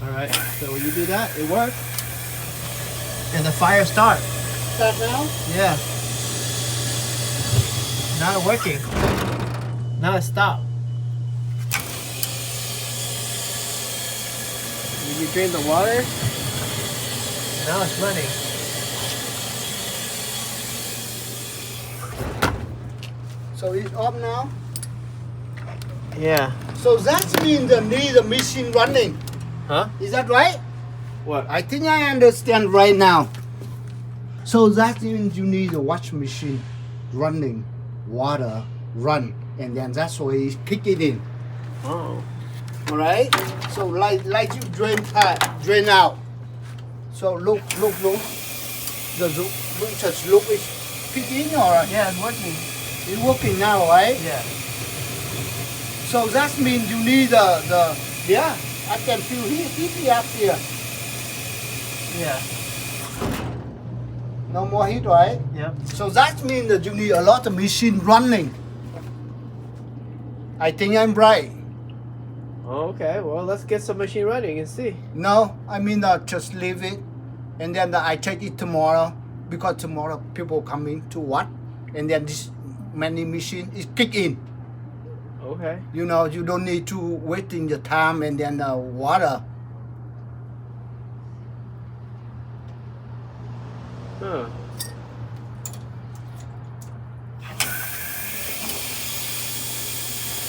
Alright, so when you do that, it works. And the fire start. Start now? Yeah. Now it's working. Now it stopped. When you drain the water, now it's running. So it's off now? Yeah. So that means the need the machine running. Huh? Is that right? What? I think I understand right now. So that means you need a wash machine running, water run, and then that's why you kick it in. Oh. All right. So like you drain out. So look. Just look, it's kicking or Yeah, it's working. it's working now, right? Yeah. So that means you need yeah. I can feel heat up here. Yeah. No more heat, right? Yep. So that means that you need a lot of machine running. I think I'm right. Okay, well, let's get some machine running and see. No, I mean just leave it, and then I check it tomorrow, because tomorrow people coming to what, and then this many machine is kick in. Okay. You know, you don't need to wasting your time and then water. Huh.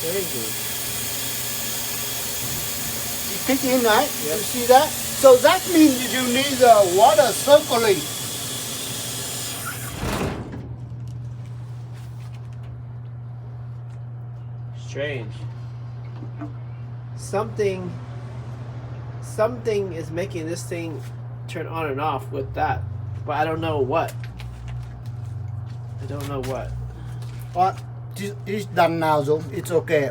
Crazy. You kick in, right? Yep. You see that? So that means you need the water circling. Strange. Something is making this thing turn on and off with that, but I don't know what. I don't know what. But it's done now, so it's okay.